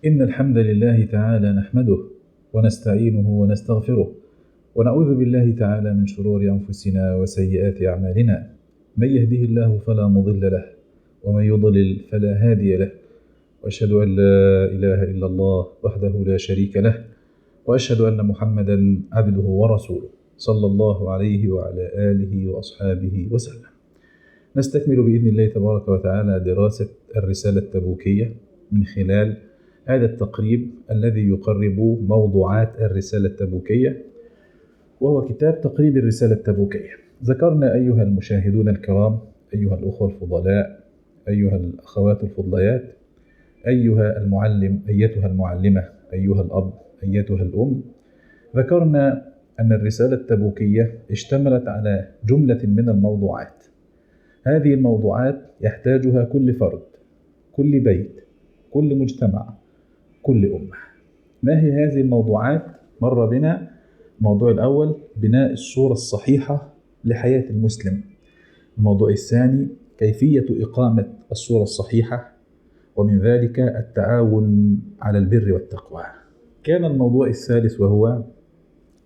إن الحمد لله تعالى نحمده ونستعينه ونستغفره ونعوذ بالله تعالى من شرور أنفسنا وسيئات أعمالنا. من يهده الله فلا مضل له ومن يضلل فلا هادي له، وأشهد أن لا إله إلا الله وحده لا شريك له، وأشهد أن محمدا عبده ورسوله صلى الله عليه وعلى آله وأصحابه وسلم. نستكمل بإذن الله تبارك وتعالى دراسة الرسالة التبوكية من خلال هذا التقريب الذي يقرب موضوعات الرسالة التبوكية، وهو كتاب تقريب الرسالة التبوكية. ذكرنا أيها المشاهدون الكرام، أيها الأخوة الفضلاء، أيها الأخوات الفضليات، أيها المعلم، أيتها المعلمة، أيها الأب، أيتها الأم، ذكرنا أن الرسالة التبوكية اشتملت على جملة من الموضوعات. هذه الموضوعات يحتاجها كل فرد، كل بيت، كل مجتمع، كل أمة. ما هي هذه الموضوعات؟ مر بنا الموضوع الأول بناء الصورة الصحيحة لحياة المسلم. الموضوع الثاني كيفية إقامة الصورة الصحيحة، ومن ذلك التعاون على البر والتقوى. كان الموضوع الثالث وهو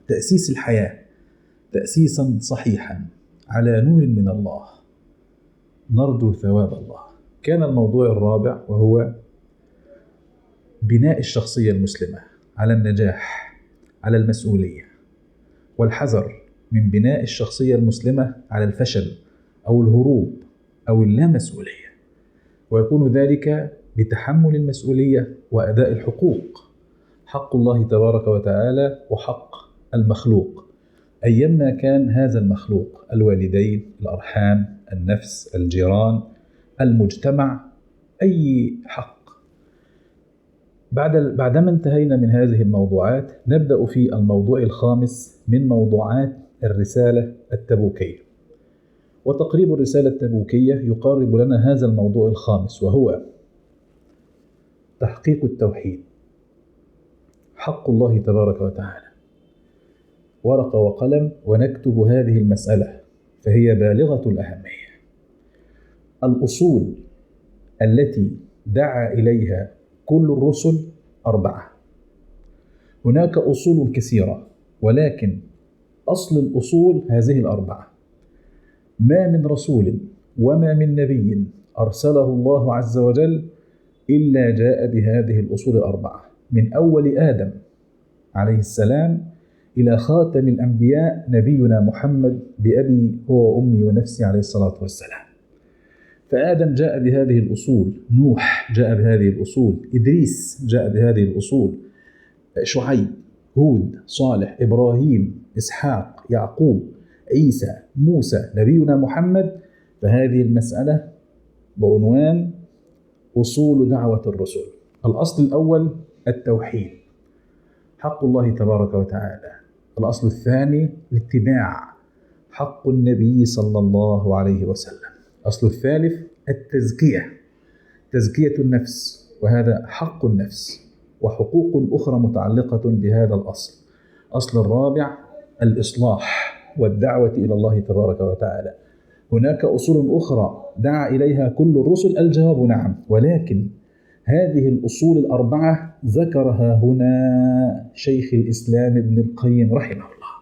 تأسيس الحياة تأسيسا صحيحا على نور من الله نرجو ثواب الله. كان الموضوع الرابع وهو بناء الشخصية المسلمة على النجاح، على المسؤولية، والحذر من بناء الشخصية المسلمة على الفشل أو الهروب أو اللامسؤولية، ويكون ذلك بتحمل المسؤولية وأداء الحقوق، حق الله تبارك وتعالى وحق المخلوق أيما كان هذا المخلوق، الوالدين، الأرحام، النفس، الجيران، المجتمع، أي حق. بعدما انتهينا من هذه الموضوعات نبدأ في الموضوع الخامس من موضوعات الرسالة التبوكية. وتقريب الرسالة التبوكية يقرب لنا هذا الموضوع الخامس، وهو تحقيق التوحيد، حق الله تبارك وتعالى. ورقة وقلم ونكتب هذه المسألة، فهي بالغة الأهمية. الأصول التي دعا إليها كل الرسل 4. هناك أصول كثيرة، ولكن أصل الأصول هذه 4. ما من رسول وما من نبي أرسله الله عز وجل إلا جاء بهذه الأصول 4، من أول آدم عليه السلام إلى خاتم الأنبياء نبينا محمد بأبي هو وأمي ونفسي عليه الصلاة والسلام. فآدم جاء بهذه الأصول، نوح جاء بهذه الأصول، إدريس جاء بهذه الأصول، شعيب، هود، صالح، إبراهيم، إسحاق، يعقوب، عيسى، موسى، نبينا محمد. فهذه المسألة بعنوان أصول دعوة الرسل. الأصل الأول التوحيد، حق الله تبارك وتعالى. الأصل الثاني الاتباع، حق النبي صلى الله عليه وسلم. الأصل الثالث التزكية، تزكية النفس، وهذا حق النفس وحقوق أخرى متعلقة بهذا الأصل. الأصل الرابع الإصلاح والدعوة إلى الله تبارك وتعالى. هناك أصول أخرى دعا إليها كل الرسل، الجواب نعم، ولكن هذه الأصول 4 ذكرها هنا شيخ الإسلام ابن القيم رحمه الله.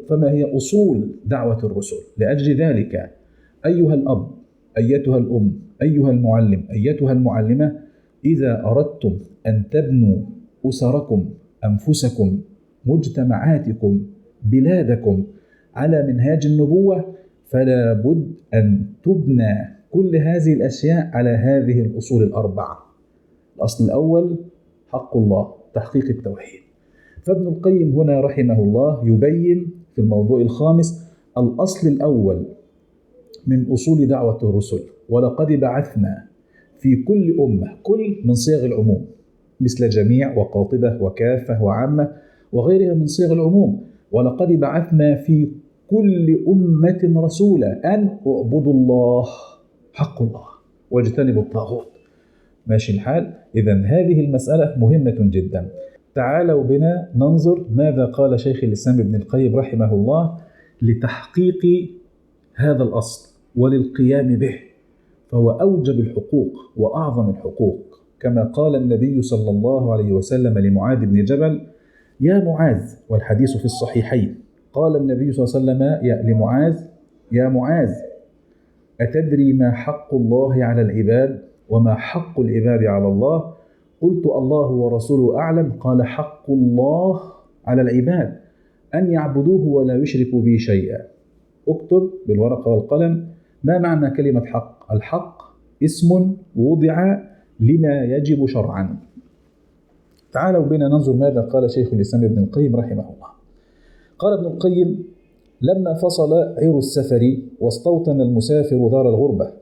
فما هي أصول دعوة الرسل؟ لأجل ذلك أيها الأب، أيتها الأم، أيها المعلم، أيتها المعلمة، إذا أردتم أن تبنوا أسركم، أنفسكم، مجتمعاتكم، بلادكم على منهاج النبوة، فلا بد أن تبنى كل هذه الأشياء على هذه الأصول 4. الأصل الأول حق الله، تحقيق التوحيد. فابن القيم هنا رحمه الله يبين في الموضوع الخامس الأصل الأول من أصول دعوة الرسل. ولقد بعثنا في كل أمة، كل من صيغ العموم مثل جميع وقاطبة وكافة وعامة وغيرها من صيغ العموم. ولقد بعثنا في كل أمة رسولا أن اعبدوا الله، حق الله، واجتنبوا الطاغوت. ماشي الحال؟ إذن هذه المسألة مهمة جدا. تعالوا بنا ننظر ماذا قال شيخ الإسلام ابن القيم رحمه الله لتحقيق هذا الأصل وللقيام به، فهو أوجب الحقوق وأعظم الحقوق. كما قال النبي صلى الله عليه وسلم لمعاذ بن جبل: يا معاذ، والحديث في الصحيحين، قال النبي صلى الله عليه وسلم لمعاذ: يا معاذ، أتدري ما حق الله على العباد وما حق العباد على الله؟ قلت: الله ورسوله أعلم. قال: حق الله على العباد أن يعبدوه ولا يشركوا به شيئا. اكتب بالورقة والقلم ما معنى كلمة حق. الحق اسم وضع لما يجب شرعا. تعالوا بنا ننظر ماذا قال شيخ الإسلام ابن القيم رحمه الله. قال ابن القيم: لما فصل عير السفر واستوطن المسافر دار الغربة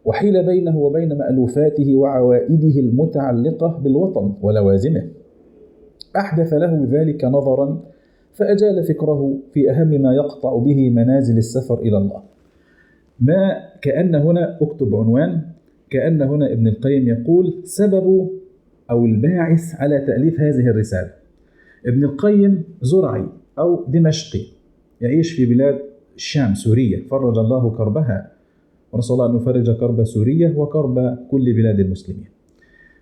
وحيل بينه وبين مألوفاته وعوائده المتعلقة بالوطن ولوازمه، أحدث له ذلك نظرا فأجال فكره في أهم ما يقطع به منازل السفر إلى الله. ما كأن هنا، اكتب عنوان، كأن هنا ابن القيم يقول سبب أو الباعث على تأليف هذه الرسالة. ابن القيم زرعي أو دمشقي، يعيش في بلاد الشام سوريا، فرج الله كربها، ونسأل الله أن يفرج كرب سوريا وكرب كل بلاد المسلمين.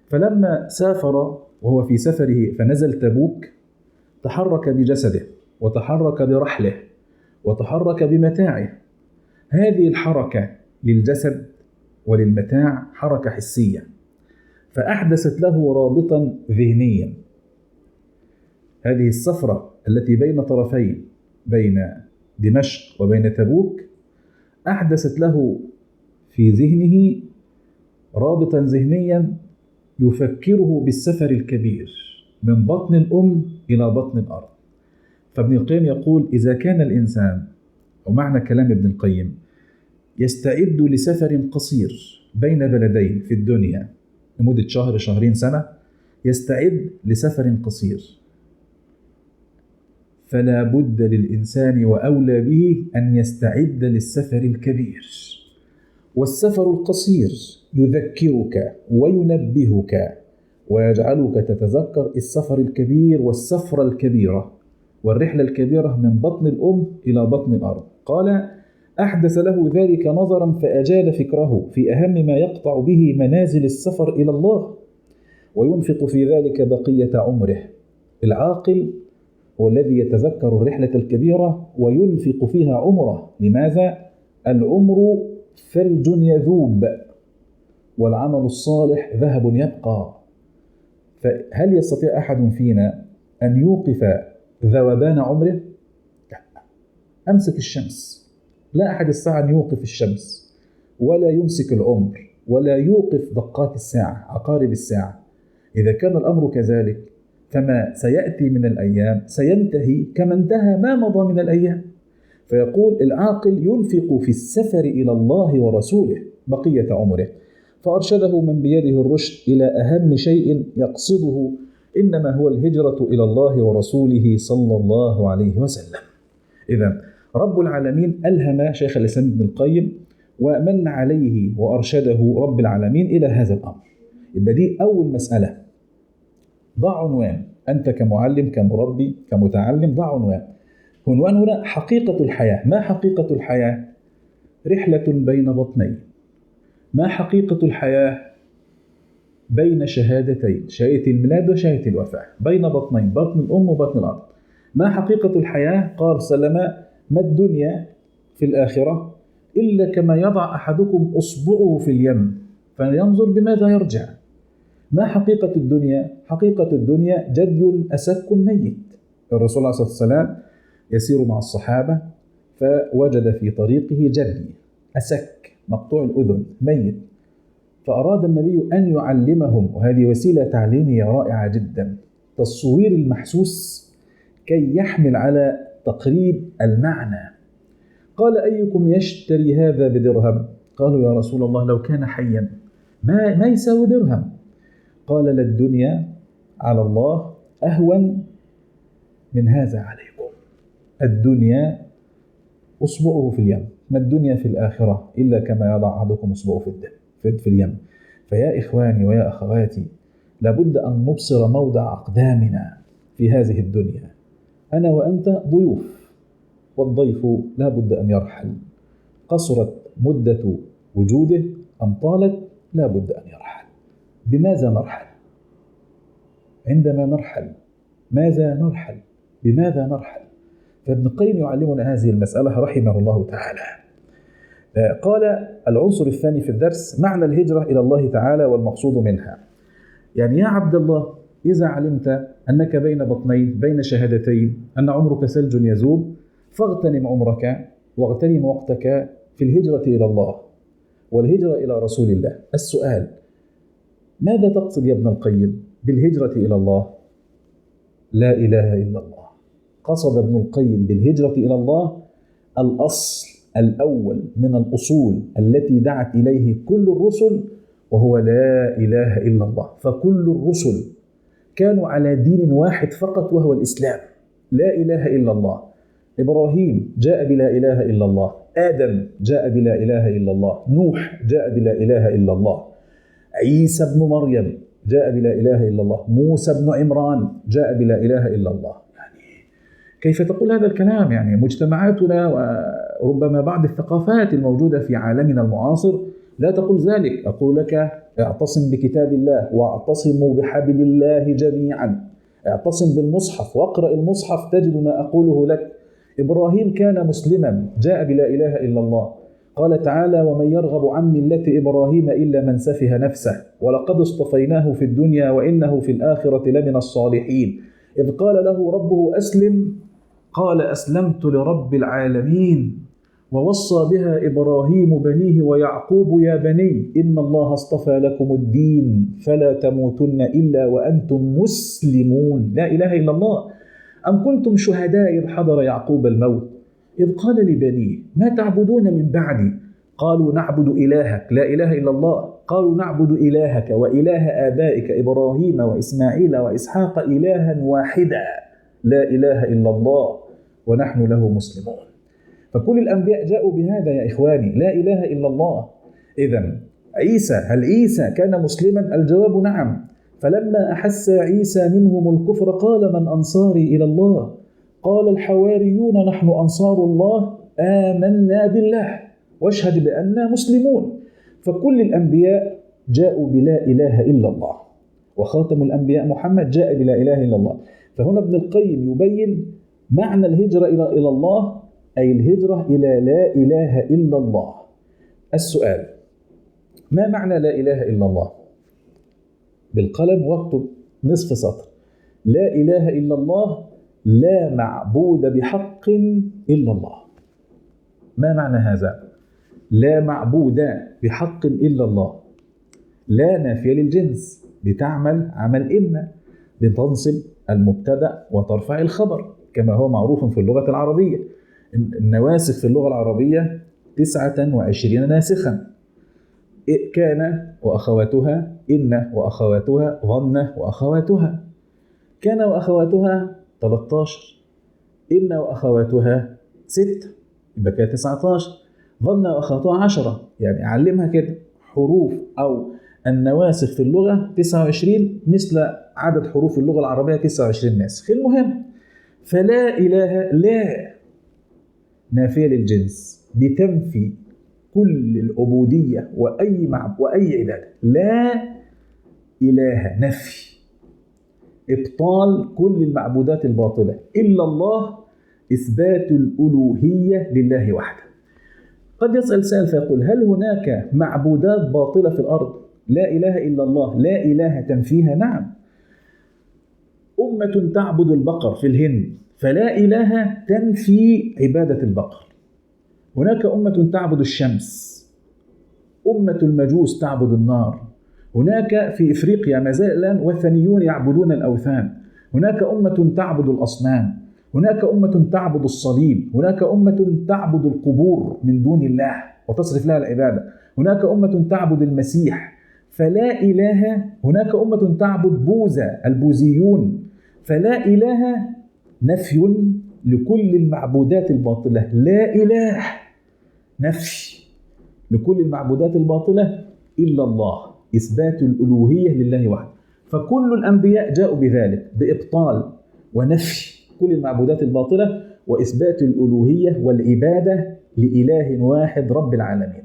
فلما سافر وهو في سفره فنزل تبوك، تحرك بجسده وتحرك برحله وتحرك بمتاعه. هذه الحركة للجسد وللمتاع حركة حسية، فأحدثت له رابطا ذهنيا. هذه السفرة التي بين طرفين، بين دمشق وبين تبوك، أحدثت له في ذهنه رابطا ذهنيا يفكره بالسفر الكبير من بطن الأم إلى بطن الأرض. فابن القيم يقول: إذا كان الإنسان، ومعنى كلام ابن القيم، يستعد لسفر قصير بين بلدين في الدنيا لمدة شهر شهرين سنة، يستعد لسفر قصير، فلا بد للإنسان وأولى به أن يستعد للسفر الكبير. والسفر القصير يذكرك وينبهك ويجعلك تتذكر السفر الكبير والسفرة الكبيرة والرحلة الكبيرة من بطن الأم إلى بطن الأرض. قال: أحدث له ذلك نظرا فأجال فكره في أهم ما يقطع به منازل السفر إلى الله وينفق في ذلك بقية عمره. العاقل هو الذي يتذكر الرحلة الكبيرة وينفق فيها عمره. لماذا؟ العمر ثلج يذوب والعمل الصالح ذهب يبقى. فهل يستطيع أحد فينا أن يوقف ذوبان عمره؟ لا. أمسك الشمس، لا أحد يستطيع أن يوقف الشمس ولا يمسك العمر ولا يوقف دقات الساعة، عقارب الساعة. إذا كان الأمر كذلك فما سيأتي من الأيام سينتهي كما انتهى ما مضى من الأيام. فيقول: العاقل ينفق في السفر إلى الله ورسوله بقية عمره. فأرشده من بيده الرشد إلى أهم شيء يقصده، إنما هو الهجرة إلى الله ورسوله صلى الله عليه وسلم. إذن رب العالمين ألهم شيخ الإسلام ابن القيم ومن عليه وأرشده رب العالمين إلى هذا الأمر. يبقى دي أول مسألة. ضع عنوان، أنت كمعلم كمربي كمتعلم، ضع عنوان. عنوان هنا حقيقة الحياة. ما حقيقة الحياة؟ رحلة بين بطنين. ما حقيقة الحياة؟ بين شهادتين، شهادة الميلاد وشهادة الوفاة، بين بطنين، بطن الأم وبطن الأرض. ما حقيقة الحياة؟ قال سلم: ما الدنيا في الآخرة إلا كما يضع أحدكم أصبعه في اليم فينظر بماذا يرجع. ما حقيقة الدنيا؟ حقيقة الدنيا جدي أسك ميت. الرسول عليه الصلاة والسلام يسير مع الصحابة فوجد في طريقه جدي أسك مقطوع الأذن ميت، فأراد النبي أن يعلمهم، وهذه وسيلة تعليمية رائعة جدا، تصوير المحسوس كي يحمل على تقريب المعنى. قال: أيكم يشتري هذا بدرهم؟ قالوا: يا رسول الله لو كان حيا ما يساوي درهم. قال: للدنيا على الله أهون من هذا عليكم. الدنيا أصبعه في اليم، ما الدنيا في الآخرة إلا كما يضع أحدكم أصبعه في اليم. فيا إخواني ويا أخواتي، لابد أن نبصر موضع أقدامنا في هذه الدنيا. أنا وأنت ضيوف، والضيف لابد أن يرحل. قصرت مدة وجوده أم طالت لابد أن يرحل. بماذا نرحل؟ عندما نرحل ماذا نرحل؟ بماذا نرحل؟ فابن القيم يعلمنا هذه المسألة رحمه الله تعالى. قال العنصر الثاني في الدرس معنى الهجرة إلى الله تعالى والمقصود منها. يعني يا عبد الله، إذا علمت أنك بين بطنين، بين شهادتين، أن عمرك ثلج يذوب، فاغتنم عمرك واغتنم وقتك في الهجرة إلى الله والهجرة إلى رسول الله. السؤال: ماذا تقصد يا ابن القيم بالهجرة إلى الله؟ لا إله إلا الله. قصد ابن القيم بالهجرة إلى الله الأصل الأول من الأصول التي دعت إليه كل الرسل، وهو لا إله إلا الله. فكل الرسل كانوا على دين واحد فقط، وهو الإسلام، لا إله إلا الله. إبراهيم جاء بلا إله إلا الله، آدم جاء بلا إله إلا الله، نوح جاء بلا إله إلا الله، عيسى بن مريم جاء بلا إله إلا الله، موسى بن عمران جاء بلا إله إلا الله. يعني كيف تقول هذا الكلام؟ يعني مجتمعاتنا وربما بعض الثقافات الموجودة في عالمنا المعاصر لا تقول ذلك. أقول لك: اعتصم بكتاب الله واعتصموا بحبل الله جميعا، اعتصم بالمصحف واقرأ المصحف تجد ما أقوله لك. إبراهيم كان مسلما، جاء بلا إله إلا الله. قال تعالى: ومن يرغب عن ملة إبراهيم إلا من سفه نفسه ولقد اصطفيناه في الدنيا وإنه في الآخرة لمن الصالحين. إذ قال له ربه أسلم قال أسلمت لرب العالمين. ووصى بها إبراهيم بنيه ويعقوب: يا بني إن الله اصطفى لكم الدين فلا تموتن إلا وأنتم مسلمون. لا إله إلا الله. أم كنتم شهداء إذ حضر يعقوب الموت إذ قال لبنيه: ما تعبدون من بعدي؟ قالوا: نعبد إلهك. لا إله إلا الله. قالوا: نعبد إلهك وإله آبائك إبراهيم وإسماعيل وإسحاق إلها واحدا لا إله إلا الله ونحن له مسلمون. فكل الأنبياء جاءوا بهذا يا إخواني، لا إله إلا الله. إذن عيسى، هل عيسى كان مسلما؟ الجواب نعم. فلما أحس عيسى منهم الكفر قال: من أنصاري إلى الله؟ قال الحواريون: نحن أنصار الله آمنا بالله واشهد بأننا مسلمون. فكل الأنبياء جاءوا بلا إله إلا الله، وخاتم الأنبياء محمد جاء بلا إله إلا الله. فهنا ابن القيم يبين معنى الهجرة إلى الله، أي الهجرة إلى لا إله إلا الله. السؤال: ما معنى لا إله إلا الله؟ بالقلم واكتب نصف سطر: لا إله إلا الله، لا معبود بحق إلا الله. ما معنى هذا؟ لا معبود بحق إلا الله. لا نافية للجنس، بتعمل عمل إن، بتنصب المبتدأ وترفع الخبر كما هو معروف في اللغة العربية. النواسخ في اللغة العربية 29 ناسخا: كان وأخواتها، إن وأخواتها، ظن وأخواتها. كان وأخواتها 13، إن وأخواتها 6، يبقى كده 19. ظن وأخواتها 10. يعني أعلمها كده حروف أو النواسخ في اللغة 29 مثل عدد حروف اللغة العربية 29 ناسخ. المهم، فلا إله لا نافية للجنس، بتنفي كل العبودية وأي عبادة. لا إله نفي، إبطال كل المعبودات الباطلة. إلا الله إثبات الألوهية لله وحده. قد يسأل سائل فيقول: هل هناك معبودات باطلة في الأرض؟ لا إله إلا الله لا إله تنفيها. نعم. أمة تعبد البقر في الهند، فلا إله تنفي عبادة البقر. هناك أمة تعبد الشمس، أمة المجوس تعبد النار. هناك في إفريقيا ما زال وثنيون يعبدون الأوثان. هناك أمة تعبد الأصنام. هناك أمة تعبد الصليب. هناك أمة تعبد القبور من دون الله وتصرف لها العبادة. هناك أمة تعبد المسيح فلا إله. هناك أمة تعبد بوذا، البوذيون. فلا إله نفي لكل المعبودات الباطلة، لا إله نفي لكل المعبودات الباطلة إلا الله، إثبات الألوهية لله وحده. فكل الأنبياء جاءوا بذلك، بإبطال ونفي كل المعبودات الباطلة وإثبات الألوهية والعبادة لإله واحد رب العالمين.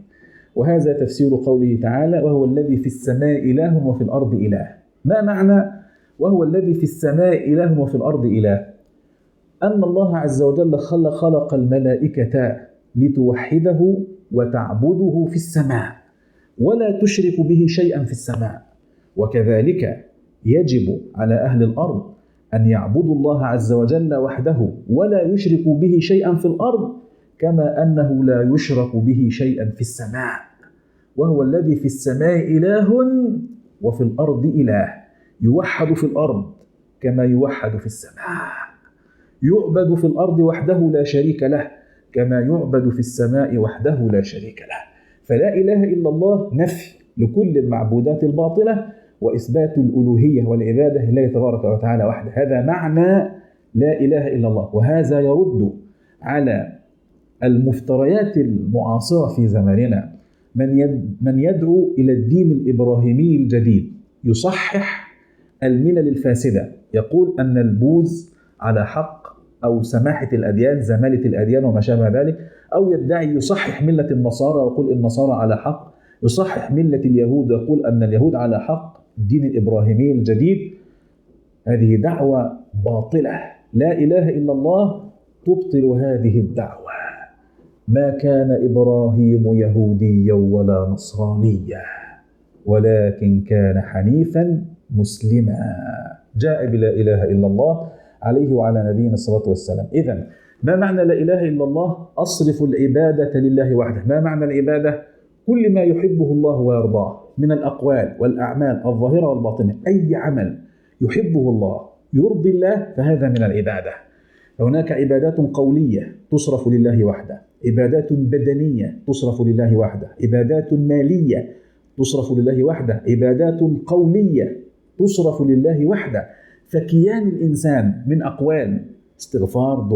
وهذا تفسير قوله تعالى: وهو الذي في السماء إله وفي الأرض إله. ما معنى وهو الذي في السماء إله وفي الأرض إله؟ أن الله عز وجل خلق الملائكة لتوحده وتعبده في السماء ولا تشرك به شيئا في السماء، وكذلك يجب على أهل الأرض أن يعبدوا الله عز وجل وحده ولا يشركوا به شيئا في الأرض، كما أنه لا يشرك به شيئا في السماء. وهو الذي في السماء إله وفي الأرض إله، يوحد في الأرض كما يوحد في السماء، يعبد في الأرض وحده لا شريك له كما يعبد في السماء وحده لا شريك له. فلا إله إلا الله نفي لكل المعبودات الباطلة، وإثبات الألوهية والعبادة لله تبارك وتعالى وحده. هذا معنى لا إله إلا الله. وهذا يرد على المفتريات المعاصرة في زماننا، من يدعو إلى الدين الإبراهيمي الجديد، يصحح الملل الفاسدة، يقول أن البوذ على حق، أو سماحة الأديان، زمالة الأديان وما شابه ذلك، أو يدعي يصحح ملة النصارى ويقول النصارى على حق، يصحح ملة اليهود ويقول أن اليهود على حق، الدين الإبراهيمي الجديد. هذه دعوة باطلة. لا إله إلا الله تبطل هذه الدعوة. ما كان إبراهيم يهوديا ولا نصرانيا ولكن كان حنيفا مسلما، جاء بلا إله إلا الله عليه وعلى نبينا الصلاة والسلام. إذن ما معنى لا إله إلا الله؟ أصرف العبادة لله وحده. ما معنى العبادة؟ كل ما يحبه الله ويرضاه من الأقوال والأعمال الظاهرة والباطنة. أي عمل يحبه الله يرضي الله فهذا من العبادة. هناك عبادات قولية تصرف لله وحده، عبادات بدنية تصرف لله وحده، عبادات مالية تصرف لله وحده، عبادات قولية تصرف لله وحده. فكيان الإنسان من أقوال: استغفار،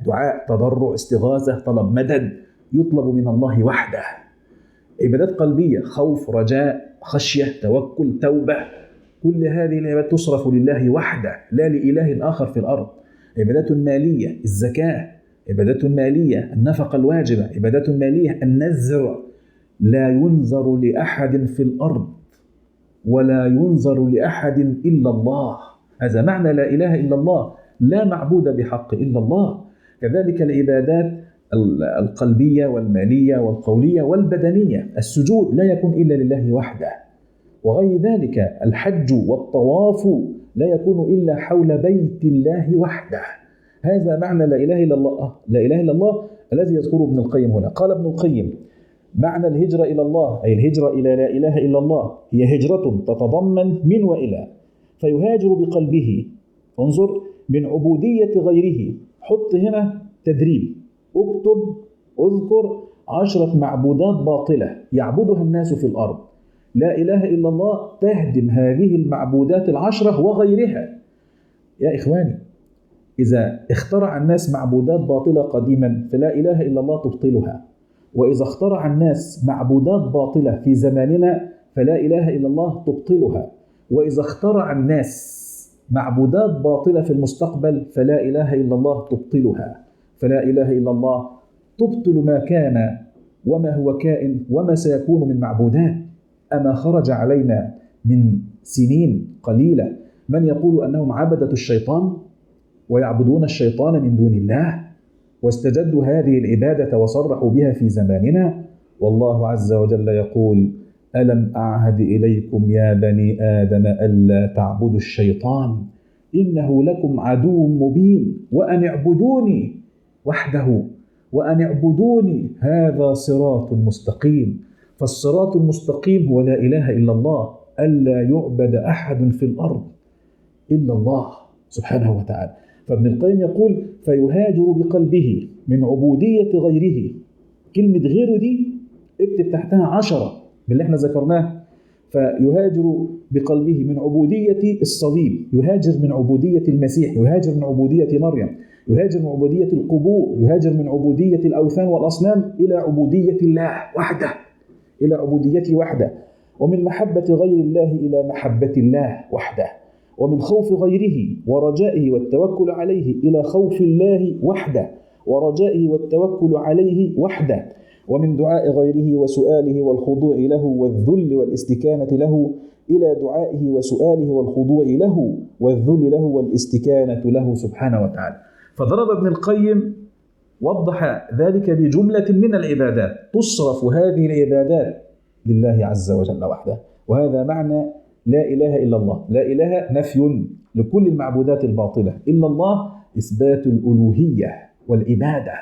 دعاء تضرع، استغاثة، طلب مدد، يطلب من الله وحده. عبادات قلبية: خوف، رجاء، خشية، توكل، توبة، كل هذه العبادات تصرف لله وحده لا لإله آخر في الأرض. عبادات مالية: الزكاة، عبادات مالية النفقة الواجبة، عبادات مالية النذر، لا ينذر لأحد في الأرض ولا ينذر لأحد إلا الله. هذا معنى لا إله إلا الله، لا معبود بحق إلا الله. كذلك العبادات القلبية والمالية والقولية والبدنية: السجود لا يكون إلا لله وحده، وغير ذلك الحج والطواف لا يكون إلا حول بيت الله وحده. هذا معنى لا إله إلا الله. لا إله إلا الله الذي يذكره ابن القيم هنا. قال ابن القيم: معنى الهجرة إلى الله، أي الهجرة إلى لا إله إلا الله، هي هجرة تتضمن من وإلى، فيهاجر بقلبه. انظر: من عبودية غيره. حط هنا تدريب، اكتب، اذكر 10 معبودات باطلة يعبدها الناس في الأرض. لا إله إلا الله تهدم هذه المعبودات 10 وغيرها. يا إخواني، إذا اخترع الناس معبودات باطلة قديما فلا إله إلا الله تبطلها، وإذا اخترع الناس معبودات باطلة في زماننا فلا إله إلا الله تبطلها، وإذا اخترع الناس معبودات باطلة في المستقبل فلا إله إلا الله تبطلها. فلا إله إلا الله تبطل ما كان وما هو كائن وما سيكون من معبودات. أما خرج علينا من سنين قليلة من يقول أنهم عبدة الشيطان ويعبدون الشيطان من دون الله، واستجدوا هذه العبادة وصرحوا بها في زماننا. والله عز وجل يقول: ألم أعهد إليكم يا بني آدم ألا تعبدوا الشيطان إنه لكم عدو مبين وأن اعبدوني وحده وأن اعبدوني هذا صراط مستقيم. فالصراط المستقيم هو لا إله إلا الله، ألا يعبد أحد في الأرض إلا الله سبحانه وتعالى. فابن القيم يقول: فيهاجر بقلبه من عبودية غيره. كلمة غيره دي اكتب تحتها 10 باللي احنا ذكرناه. فيهاجر بقلبه من عبودية الصليب، يهاجر من عبودية المسيح، يهاجر من عبودية مريم، يهاجر من عبودية القبور، يهاجر من عبودية الأوثان والأصنام إلى عبودية الله وحده، إلى عبوديته وحده، ومن محبة غير الله إلى محبة الله وحده، ومن خوف غيره ورجائه والتوكل عليه إلى خوف الله وحده ورجائه والتوكل عليه وحده، ومن دعاء غيره وسؤاله والخضوع له والذل والاستكانة له إلى دعائه وسؤاله والخضوع له والذل له والاستكانة له سبحانه وتعالى. فضرب ابن القيم وضح ذلك بجملة من العبادات تصرف هذه العبادات لله عز وجل وحده، وهذا معنى لا إله إلا الله. لا إله نفي لكل المعبودات الباطلة، إلا الله إثبات الألوهية والعبادة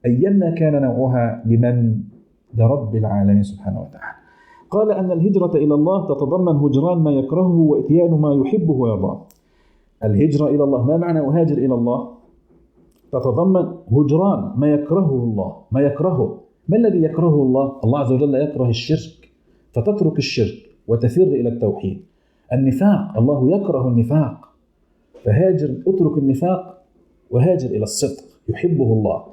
أيما كان نوعها لمن؟ لرب العالمين سبحانه وتعالى. قال أن الهجرة إلى الله تتضمن هجران ما يكرهه وإتيان ما يحبه ويرضاه. الهجرة إلى الله، ما معنى أهاجر إلى الله؟ تتضمن هجران ما يكرهه الله، ما يكرهه. ما الذي يكرهه الله؟ الله عز وجل يكره الشرك فتترك الشرك وتفر إلى التوحيد. النفاق، الله يكره النفاق فهاجر، اترك النفاق وهاجر إلى الصدق يحبه الله.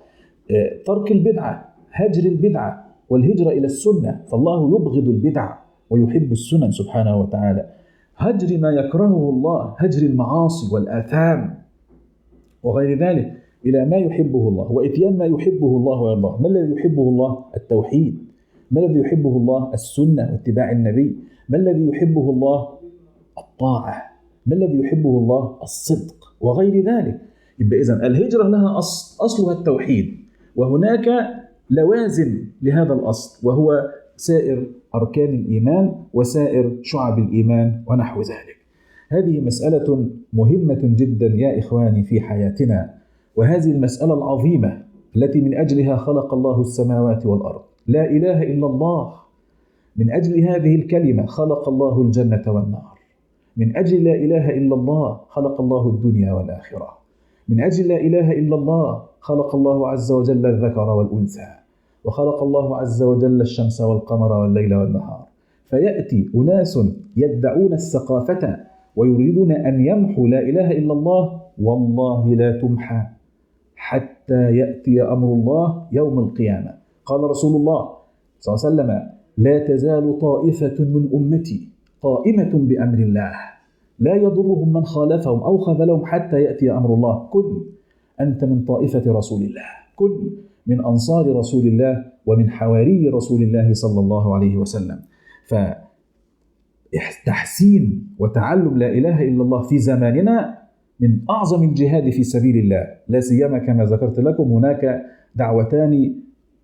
ترك البدعة، هجر البدعة والهجرة إلى السنة، فالله يبغض البدع ويحب السنن سبحانه وتعالى. هجر ما يكرهه الله، هجر المعاصي والآثام وغير ذلك إلى ما يحبه الله، وإتيان ما يحبه الله ويرضاه. ما الذي يحبه الله؟ التوحيد. ما الذي يحبه الله؟ السنة واتباع النبي. ما الذي يحبه الله؟ الطاعة. ما الذي يحبه الله؟ الصدق وغير ذلك. يبقى إذن الهجرة لها أصلها التوحيد، وهناك لوازم لهذا الأصل وهو سائر أركان الإيمان وسائر شعب الإيمان ونحو ذلك. هذه مسألة مهمة جدا يا إخواني في حياتنا، وهذه المسألة العظيمة التي من أجلها خلق الله السماوات والأرض. لا إله إلا الله، من أجل هذه الكلمة خلق الله الجنة والنار. من أجل لا إله إلا الله خلق الله الدنيا والآخرة. من أجل لا إله إلا الله خلق الله عز وجل الذكر والأنثى، وخلق الله عز وجل الشمس والقمر والليل والنهار. فيأتي أناس يدعون الثقافة ويريدون أن يمحوا لا إله إلا الله، والله لا تمحى حتى يأتي أمر الله يوم القيامة. قال رسول الله صلى الله عليه وسلم: لا تزال طائفة من أمتي قائمة بأمر الله لا يضرهم من خالفهم أو خذلهم حتى يأتي أمر الله. كن أنت من طائفة رسول الله، كن من أنصار رسول الله ومن حواري رسول الله صلى الله عليه وسلم. فتحسين وتعلم لا إله إلا الله في زماننا من أعظم الجهاد في سبيل الله، لا سيما كما ذكرت لكم هناك دعوتان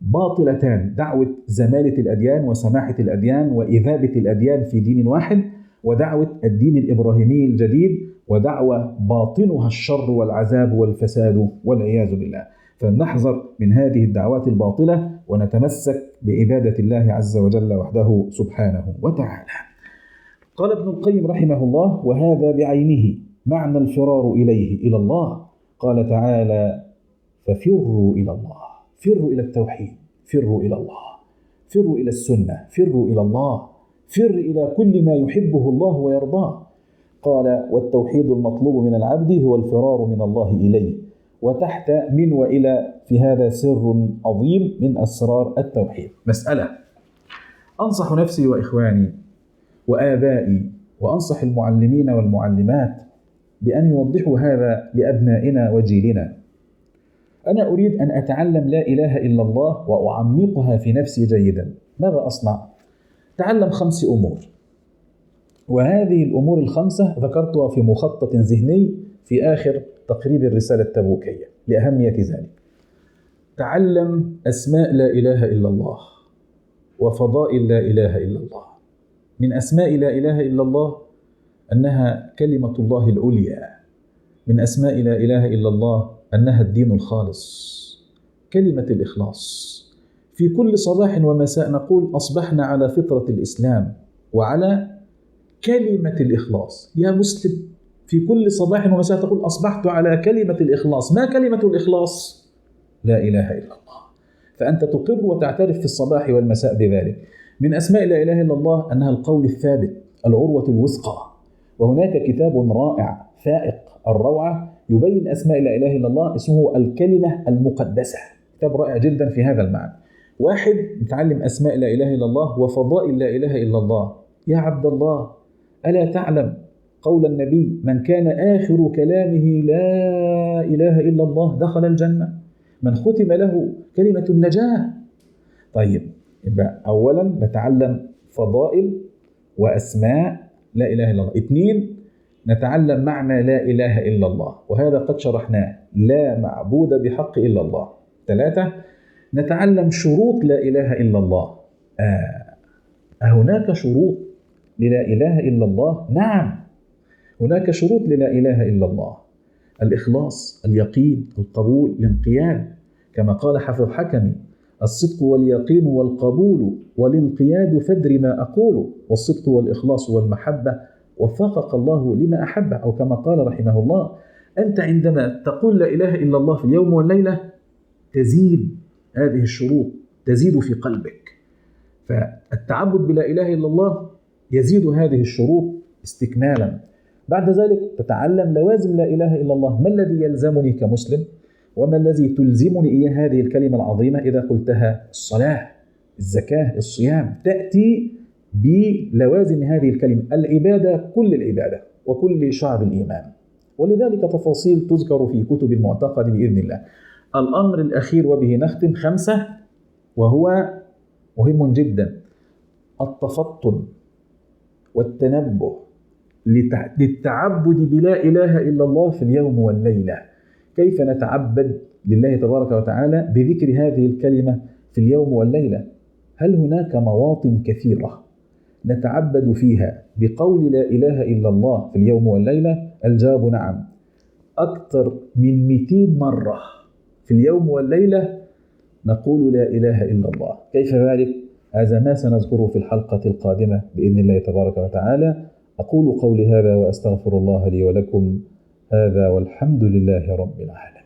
باطلتان: دعوة زمالة الأديان وسماحة الأديان وإذابة الأديان في دين واحد، ودعوة الدين الإبراهيمي الجديد، ودعوة باطنها الشر والعذاب والفساد والعياذ بالله. فنحذر من هذه الدعوات الباطلة ونتمسك بعبادة الله عز وجل وحده سبحانه وتعالى. قال ابن القيم رحمه الله: وهذا بعينه معنى الفرار إليه، إلى الله. قال تعالى: ففروا إلى الله، فروا إلى التوحيد، فروا إلى الله، فروا إلى السنة، فروا إلى الله، فر إلى كل ما يحبه الله ويرضاه. قال: والتوحيد المطلوب من العبد هو الفرار من الله إليه. وتحت من وإلى في هذا سر عظيم من أسرار التوحيد. مسألة أنصح نفسي وإخواني وآبائي وأنصح المعلمين والمعلمات بأن يوضحوا هذا لأبنائنا وجيلنا. أنا أريد أن أتعلم لا إله إلا الله وأعمقها في نفسي جيدا. ماذا أصنع؟ تعلم 5 أمور، وهذه الأمور ال5 ذكرتها في مخطط ذهني في آخر تقريب الرسالة التبوكية لأهمية ذلك. تعلم أسماء لا إله إلا الله وفضائل لا إله إلا الله. من أسماء لا إله إلا الله أنها كلمة الله العليا. من أسماء لا إله إلا الله أنها الدين الخالص، كلمة الإخلاص. في كل صباح ومساء نقول: أصبحنا على فطرة الإسلام وعلى كلمة الإخلاص. يا مسلم، في كل صباح ومساء تقول: أصبحت على كلمة الإخلاص. ما كلمة الإخلاص؟ لا إله إلا الله. فأنت تقر وتعترف في الصباح والمساء بذلك. من أسماء لا إله إلا الله أنها القول الثابت، العروة الوثقى. وهناك كتاب رائع فائق الروعة يبين أسماء لا إله إلا الله، اسمه الكلمة المقدسة. كتاب رائع جدا في هذا المعنى. 1. نتعلم أسماء لا إله إلا الله وفضائل لا إله إلا الله. يا عبد الله، ألا تعلم قول النبي: من كان آخر كلامه لا إله إلا الله دخل الجنة. من ختم له كلمة النجاة. طيب، يبقى أولا نتعلم فضائل وأسماء لا إله إلا الله. 2، نتعلم معنى لا إله إلا الله، وهذا قد شرحناه، لا معبود بحق إلا الله. 3، نتعلم شروط لا إله إلا الله. هناك شروط للا إله إلا الله؟ نعم، هناك شروط للا إله إلا الله: الإخلاص، اليقين، القبول، الانقياد، كما قال حافظ حكمي: الصدق واليقين والقبول والانقياد فادر ما أقول، والصدق والإخلاص والمحبة وفقك الله لما أحبه، أو كما قال رحمه الله: أنت عندما تقول لا إله إلا الله في اليوم والليلة تزيد هذه الشروط، تزيد في قلبك. فالتعبد بلا إله إلا الله يزيد هذه الشروط استكمالا. بعد ذلك تتعلم لوازم لا إله إلا الله، ما الذي يلزمني كمسلم، وما الذي تلزمني إياه هذه الكلمة العظيمة إذا قلتها: الصلاة، الزكاة، الصيام. تأتي بلوازم هذه الكلمة، العبادة، كل العبادة وكل شعب الإيمان، ولذلك تفاصيل تذكر في كتب المعتقد بإذن الله. الأمر الأخير وبه نختم، 5، وهو مهم جدا: التفطن والتنبه للتعبد بلا إله إلا الله في اليوم والليلة. كيف نتعبد لله تبارك وتعالى بذكر هذه الكلمة في اليوم والليلة؟ هل هناك مواطن كثيرة نتعبد فيها بقول لا إله إلا الله في اليوم والليلة؟ الجواب نعم، أكثر من 200 مرة في اليوم والليلة نقول لا إله إلا الله. كيف ذلك؟ هذا ما سنذكره في الحلقة القادمة بإذن الله تبارك وتعالى. أقول قولي هذا وأستغفر الله لي ولكم، هذا والحمد لله رب العالمين.